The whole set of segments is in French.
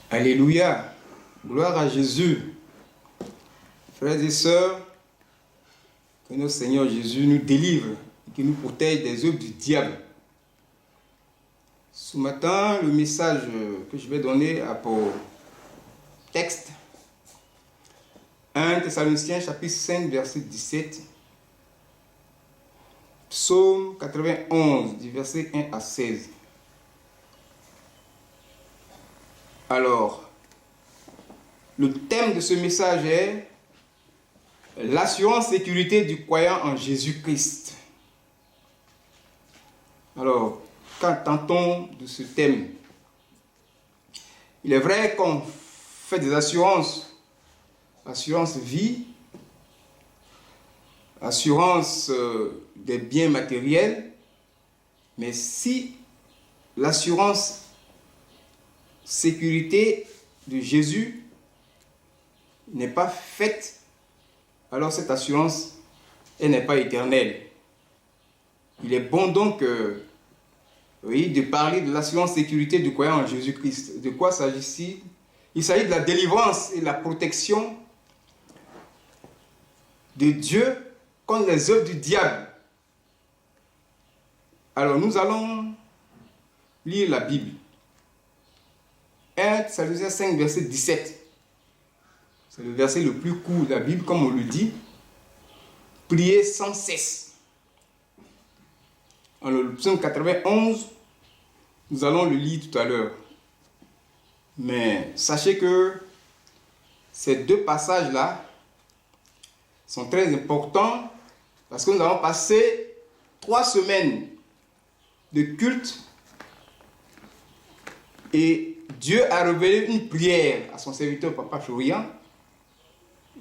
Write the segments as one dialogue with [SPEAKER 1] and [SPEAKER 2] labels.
[SPEAKER 1] Alléluia. Gloire à Jésus. Frères et sœurs, que notre Seigneur Jésus nous délivre et qu'il nous protège des œuvres du diable. Ce matin, le message que je vais donner a pour texte 1 Thessaloniciens chapitre 5 verset 17, Psaume 91 du verset 1 à 16. Alors, le thème de ce message est l'assurance sécurité du croyant en Jésus-Christ. Alors, qu'entend-on de ce thème? Il est vrai qu'on fait des assurances, assurance vie, assurance des biens matériels, mais si l'assurance sécurité de Jésus n'est pas faite, alors cette assurance, elle n'est pas éternelle. Il est bon donc de parler de l'assurance sécurité du croyant en Jésus-Christ. De quoi s'agit-il? Il s'agit de la délivrance et de la protection de Dieu contre les œuvres du diable. Alors nous allons lire la Bible. 1 Thessaloniciens 5 verset 17. C'est le verset le plus court de la Bible, comme on le dit. Priez sans cesse. Alors le psaume 91, nous allons le lire tout à l'heure. Mais sachez que ces deux passages-là sont très importants parce que nous avons passé 3 semaines de culte et Dieu a révélé une prière à son serviteur Papa Florian.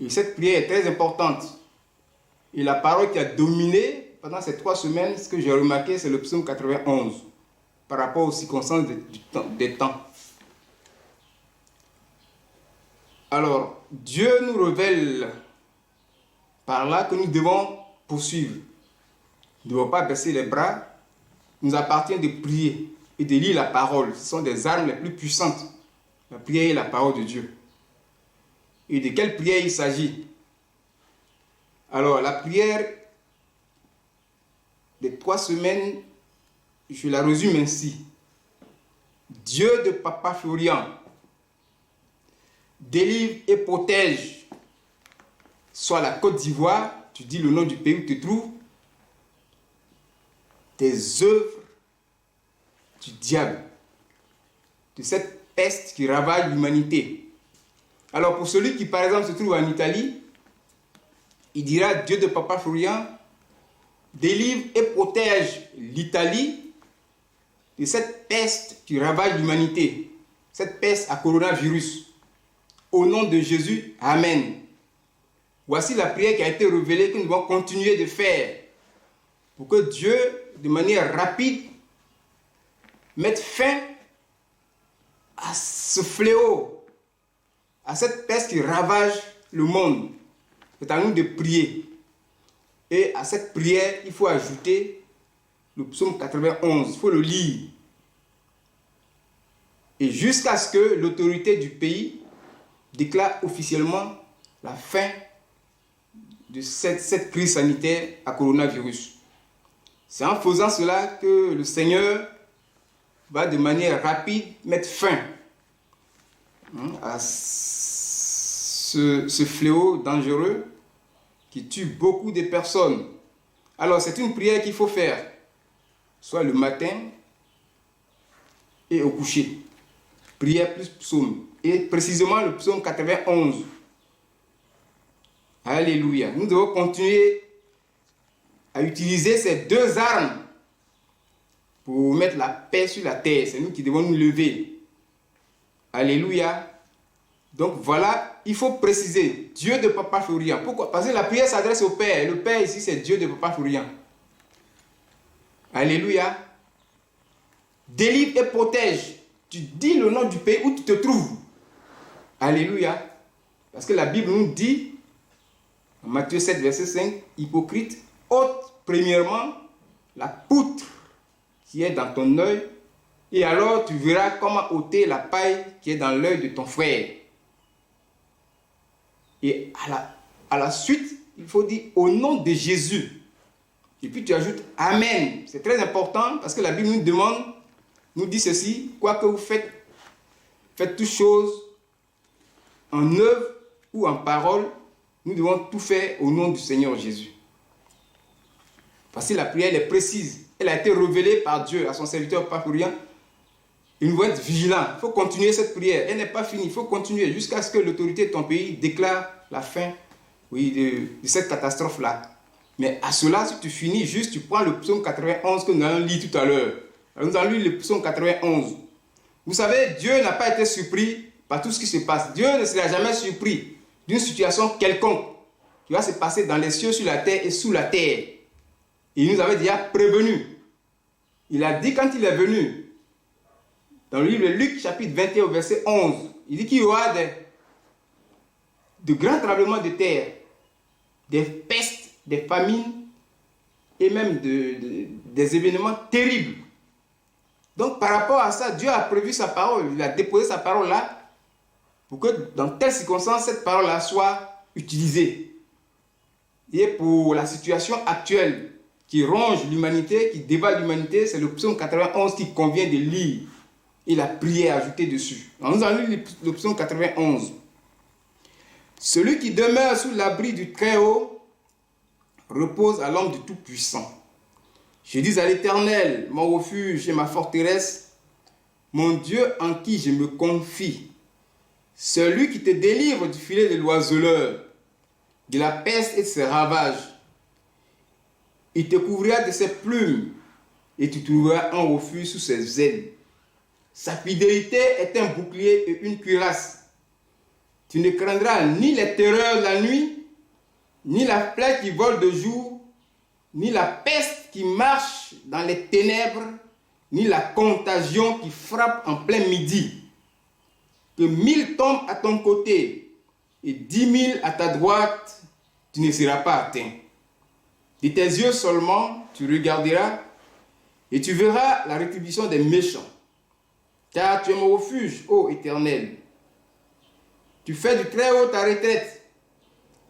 [SPEAKER 1] Et cette prière est très importante. Et la parole qui a dominé pendant ces 3 semaines, ce que j'ai remarqué, c'est le psaume 91 par rapport aux circonstances des temps. Alors, Dieu nous révèle par là que nous devons poursuivre. Nous ne devons pas baisser les bras. Il nous appartient de prier et de lire la parole. Ce sont des armes les plus puissantes. La prière et la parole de Dieu. Et de quelle prière il s'agit? Alors, la prière des 3 semaines, je la résume ainsi. Dieu de Papa Florian, délivre et protège soit la Côte d'Ivoire, tu dis le nom du pays où tu te trouves, des œuvres du diable, de cette peste qui ravage l'humanité. Alors pour celui qui par exemple se trouve en Italie, il dira Dieu de Papa Florian délivre et protège l'Italie de cette peste qui ravage l'humanité, cette peste à coronavirus. Au nom de Jésus, Amen. Voici la prière qui a été révélée que nous devons continuer de faire pour que Dieu, de manière rapide, mette fin à ce fléau, à cette peste qui ravage le monde. C'est à nous de prier. Et à cette prière, il faut ajouter le psaume 91. Il faut le lire. Et jusqu'à ce que l'autorité du pays déclare officiellement la fin de cette crise sanitaire à coronavirus. C'est en faisant cela que le Seigneur va de manière rapide mettre fin à ce fléau dangereux qui tue beaucoup de personnes. Alors c'est une prière qu'il faut faire, soit le matin et au coucher. Prière plus psaume. Et précisément le psaume 91. Alléluia. Nous devons continuer à utiliser ces 2 armes pour mettre la paix sur la terre. C'est nous qui devons nous lever. Alléluia. Donc voilà, il faut préciser Dieu de Papa Florian. Pourquoi? Parce que la prière s'adresse au Père. Le Père ici, c'est Dieu de Papa Florian. Alléluia. Délivre et protège. Tu dis le nom du pays où tu te trouves. Alléluia. Parce que la Bible nous dit, en Matthieu 7, verset 5, hypocrite, ôte premièrement la poutre qui est dans ton œil Et alors tu verras comment ôter la paille qui est dans l'œil de ton frère. Et à la suite, il faut dire au nom de Jésus. Et puis tu ajoutes Amen. C'est très important parce que la Bible nous demande, nous dit ceci, quoi que vous faites, faites toutes choses en œuvre ou en parole, nous devons tout faire au nom du Seigneur Jésus. Voici la prière, elle est précise. Elle a été révélée par Dieu à son serviteur, pas pour rien. Il nous doit être vigilant. Il faut continuer cette prière. Elle n'est pas finie. Il faut continuer jusqu'à ce que l'autorité de ton pays déclare la fin, de cette catastrophe-là. Mais à cela, si tu finis juste, tu prends le psaume 91 que nous allons lire tout à l'heure. Nous allons lire le psaume 91. Vous savez, Dieu n'a pas été surpris par tout ce qui se passe. Dieu ne sera jamais surpris d'une situation quelconque qui va se passer dans les cieux, sur la terre et sous la terre. Et il nous avait déjà prévenu. Il a dit quand il est venu, dans le livre de Luc, chapitre 21, au verset 11, il dit qu'il y aura de grands tremblements de terre, des pestes, des famines et même des événements terribles. Donc par rapport à ça, Dieu a prévu sa parole, il a déposé sa parole là pour que dans telles circonstances, cette parole là soit utilisée. Et pour la situation actuelle qui ronge l'humanité, qui dévale l'humanité, c'est le psaume 91 qui convient de lire et la prière ajoutée dessus. Alors, nous allons lire le psaume 91. Celui qui demeure sous l'abri du Très-Haut repose à l'ombre du Tout-Puissant. Je dis à l'Éternel, mon refuge et ma forteresse, mon Dieu en qui je me confie. Celui qui te délivre du filet de l'oiseleur, de la peste et de ses ravages. Il te couvrira de ses plumes et tu trouveras un refuge sous ses ailes. Sa fidélité est un bouclier et une cuirasse. Tu ne craindras ni les terreurs de la nuit, ni la plaie qui vole de jour, ni la peste qui marche dans les ténèbres, ni la contagion qui frappe en plein midi. Que 1000 tombent à ton côté et 10 000 à ta droite, tu ne seras pas atteint. De tes yeux seulement, tu regarderas et tu verras la rétribution des méchants. Car tu es mon refuge, ô Éternel. Tu fais du Très-Haut ta retraite.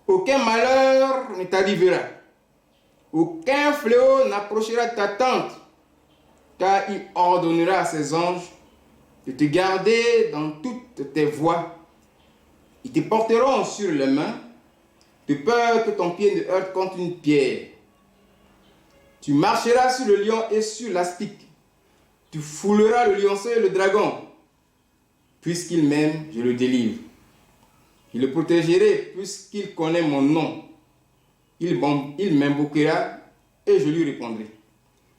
[SPEAKER 1] Aucun malheur ne t'arrivera. Aucun fléau n'approchera ta tente. Car il ordonnera à ses anges de te garder dans toutes tes voies. Ils te porteront sur les mains, de peur que ton pied ne heurte contre une pierre. Tu marcheras sur le lion et sur l'aspic. Tu fouleras le lionceau et le dragon. Puisqu'il m'aime, je le délivre. Je le protégerai puisqu'il connaît mon nom. Il m'invoquera et je lui répondrai.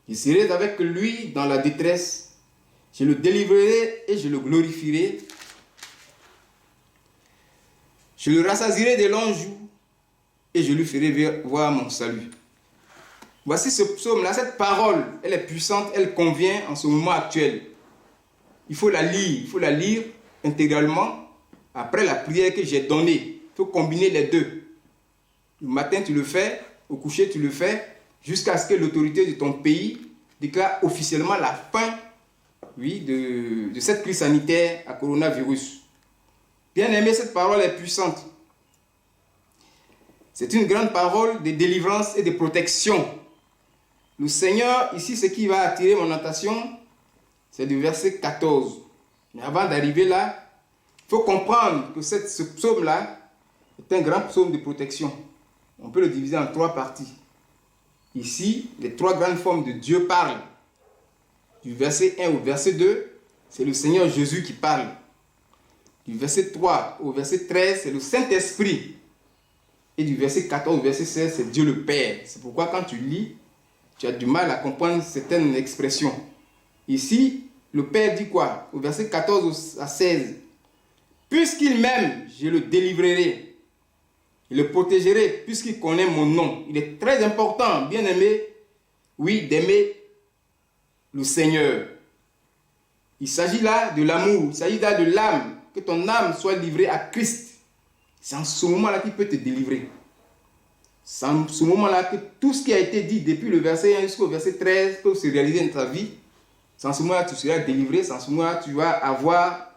[SPEAKER 1] Je serai avec lui dans la détresse. Je le délivrerai et je le glorifierai. Je le rassasierai de longs jours et je lui ferai voir mon salut. Voici ce psaume-là, cette parole, elle est puissante, elle convient en ce moment actuel. Il faut la lire intégralement après la prière que j'ai donnée. Il faut combiner les deux. Le matin, tu le fais, au coucher, tu le fais, jusqu'à ce que l'autorité de ton pays déclare officiellement la fin de cette crise sanitaire à coronavirus. Bien aimé, cette parole est puissante. C'est une grande parole de délivrance et de protection. Le Seigneur, ici, ce qui va attirer mon attention, c'est du verset 14. Mais avant d'arriver là, il faut comprendre que ce psaume-là est un grand psaume de protection. On peut le diviser en 3 parties. Ici, les 3 grandes formes de Dieu parlent. Du verset 1 au verset 2, c'est le Seigneur Jésus qui parle. Du verset 3 au verset 13, c'est le Saint-Esprit. Et du verset 14 au verset 16, c'est Dieu le Père. C'est pourquoi quand tu lis, tu as du mal à comprendre certaines expressions. Ici, le Père dit quoi? Au verset 14 à 16. Puisqu'il m'aime, je le délivrerai. Je le protégerai puisqu'il connaît mon nom. Il est très important, bien aimé, d'aimer le Seigneur. Il s'agit là de l'amour, il s'agit là de l'âme, que ton âme soit livrée à Christ. C'est en ce moment-là qu'il peut te délivrer. C'est en ce moment-là que tout ce qui a été dit depuis le verset 1 jusqu'au verset 13 peut se réaliser dans ta vie C'est en ce moment-là que tu seras délivré. C'est en ce moment-là que tu vas avoir,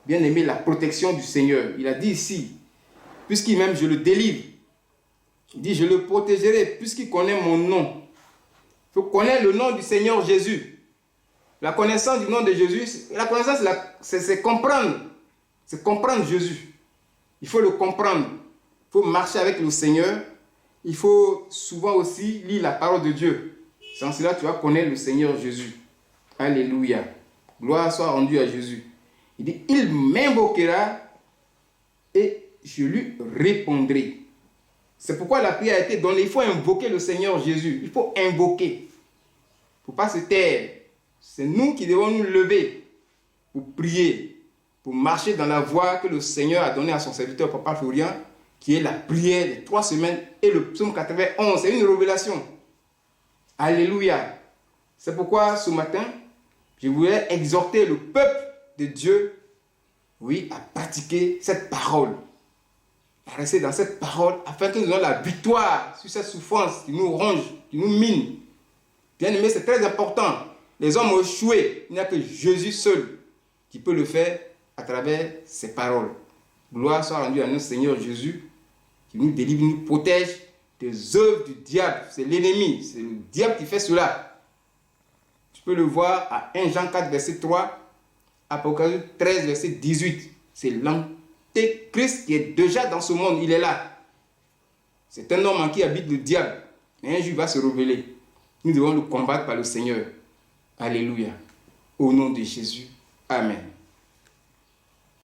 [SPEAKER 1] bien aimé, la protection du Seigneur. Il a dit ici, puisqu'il m'aime, je le délivre. Il dit, je le protégerai, puisqu'il connaît mon nom. Il faut connaître le nom du Seigneur Jésus. La connaissance du nom de Jésus, la connaissance, c'est comprendre. C'est comprendre Jésus. Il faut le comprendre. Il faut marcher avec le Seigneur. Il faut souvent aussi lire la parole de Dieu. C'est en cela que tu vas connaître le Seigneur Jésus. Alléluia. Gloire soit rendue à Jésus. Il dit, il m'invoquera et je lui répondrai. C'est pourquoi la prière a été donnée. Il faut invoquer le Seigneur Jésus. Il faut invoquer. Il ne faut pas se taire. C'est nous qui devons nous lever pour prier, pour marcher dans la voie que le Seigneur a donnée à son serviteur Papa Florian, qui est la prière des 3 semaines et le psaume 91. C'est une révélation. Alléluia. C'est pourquoi ce matin, je voulais exhorter le peuple de Dieu, oui, à pratiquer cette parole. À rester dans cette parole afin que nous ayons la victoire sur cette souffrance qui nous ronge, qui nous mine. Bien aimé, c'est très important. Les hommes ont échoué. Il n'y a que Jésus seul qui peut le faire à travers ses paroles. Gloire soit rendue à notre Seigneur Jésus, qui nous délivre, nous protège des œuvres du diable. C'est l'ennemi, c'est le diable qui fait cela. Tu peux le voir à 1 Jean 4, verset 3, Apocalypse 13, verset 18. C'est l'Antéchrist qui est déjà dans ce monde, il est là. C'est un homme en qui habite le diable. Et un jour il va se révéler. Nous devons le combattre par le Seigneur. Alléluia. Au nom de Jésus. Amen.